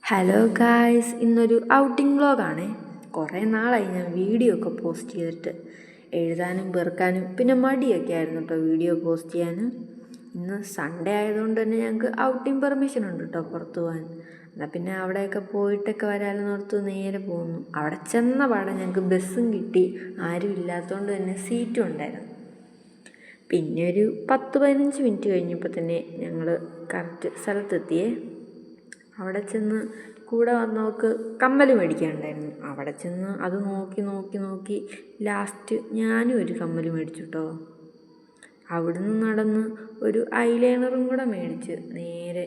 Hello guys, ഇന്നൊരു outing വ്ളോഗാണേ. കുറേ നാളായി ഞാൻ വീഡിയോ ഒക്കെ പോസ്റ്റ് ചെയ്തിട്ട്. എഴുതാനും പെറുക്കാനും പിന്നെ മടിയൊക്കെ ആയിരുന്നു കേട്ടോ വീഡിയോ പോസ്റ്റ് ചെയ്യാൻ. ഇന്ന് സൺഡേ ആയതുകൊണ്ട് തന്നെ ഞങ്ങൾക്ക് ഔട്ടിംഗ് പെർമിഷൻ ഉണ്ട് കേട്ടോ പുറത്തു പോകാൻ. എന്നാൽ പിന്നെ അവിടെയൊക്കെ പോയിട്ടൊക്കെ വരാമെന്ന് ഓർത്ത് നേരെ പോകുന്നു. അവിടെ ചെന്ന പാടെ ഞങ്ങൾക്ക് ബസ്സും കിട്ടി. ആരും ഇല്ലാത്തതുകൊണ്ട് തന്നെ സീറ്റും ഉണ്ടായിരുന്നു. പിന്നെ ഒരു 10-15 മിനിറ്റ് കഴിഞ്ഞപ്പോൾ തന്നെ ഞങ്ങൾ കറക്റ്റ് സ്ഥലത്തെത്തിയേ. അവിടെ ചെന്ന് കൂടെ വന്നവർക്ക് കമ്മൽ മേടിക്കാനുണ്ടായിരുന്നു. അവിടെ ചെന്ന് അത് നോക്കി ലാസ്റ്റ് ഞാനും ഒരു കമ്മൽ മേടിച്ചു കേട്ടോ. അവിടുന്ന് നടന്ന് ഒരു ഐലൈനറും കൂടെ മേടിച്ച് നേരെ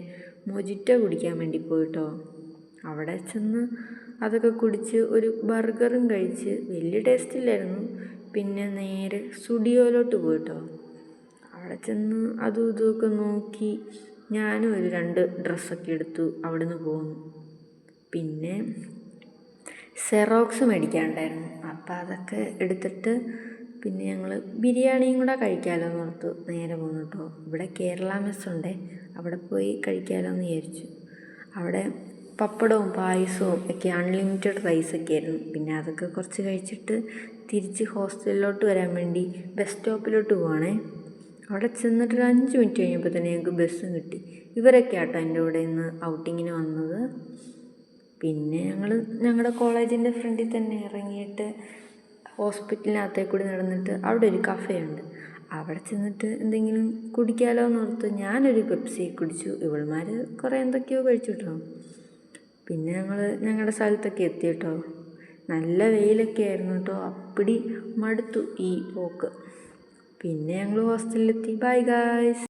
മൊജിറ്റോ കുടിക്കാൻ വേണ്ടി പോയിട്ടോ. അവിടെ ചെന്ന് അതൊക്കെ കുടിച്ച് ഒരു ബർഗറും കഴിച്ച് വലിയ ടേസ്റ്റില്ലായിരുന്നു. പിന്നെ നേരെ സ്റ്റുഡിയോയിലോട്ട് പോയിട്ടോ. അവിടെ ചെന്ന് അതും ഇതുമൊക്കെ നോക്കി ഞാനും ഒരു 2 ഡ്രസ്സൊക്കെ എടുത്തു അവിടുന്ന് പോന്നു. പിന്നെ സെറോക്സ് മേടിക്കാനുണ്ടായിരുന്നു. അപ്പം അതൊക്കെ എടുത്തിട്ട് പിന്നെ ഞങ്ങൾ ബിരിയാണിയും കൂടെ കഴിക്കാമല്ലോ എന്ന് ഓർത്തു നേരെ പോന്നു കേട്ടോ. ഇവിടെ കേരള മെസ്സുണ്ടേ, അവിടെ പോയി കഴിക്കാമല്ലോ എന്ന് വിചാരിച്ചു. അവിടെ പപ്പടവും പായസവും ഒക്കെ അൺലിമിറ്റഡ് റൈസൊക്കെ ആയിരുന്നു. പിന്നെ അതൊക്കെ കുറച്ച് കഴിച്ചിട്ട് തിരിച്ച് ഹോസ്റ്റലിലോട്ട് വരാൻ വേണ്ടി ബസ് സ്റ്റോപ്പിലോട്ട് പോവാണേ. അവിടെ ചെന്നിട്ട് ഒരു 5 മിനിറ്റ് കഴിഞ്ഞപ്പോൾ തന്നെ ഞങ്ങൾക്ക് ബസ്സും കിട്ടി. ഇവരൊക്കെ ആട്ടോ എൻ്റെ കൂടെ ഇന്ന് ഔട്ടിങ്ങിന് വന്നത്. പിന്നെ ഞങ്ങളുടെ കോളേജിൻ്റെ ഫ്രണ്ടിൽ തന്നെ ഇറങ്ങിയിട്ട് ഹോസ്പിറ്റലിനകത്തേക്ക് കൂടി നടന്നിട്ട് അവിടെ ഒരു കഫേ ഉണ്ട്. അവിടെ ചെന്നിട്ട് എന്തെങ്കിലും കുടിക്കാമല്ലോ എന്ന് ഓർത്ത് ഞാനൊരു പെപ്സി കുടിച്ചു. ഇവൾമാർ കുറേ എന്തൊക്കെയോ കഴിച്ചു കേട്ടോ. പിന്നെ ഞങ്ങളുടെ സ്ഥലത്തൊക്കെ എത്തി കേട്ടോ. നല്ല വെയിലൊക്കെ ആയിരുന്നു കേട്ടോ. അപ്പടി മടുത്തു ഈ പോക്ക്. പിന്നെ ഞങ്ങൾ ഹോസ്റ്റലിലെത്തി. Bye guys.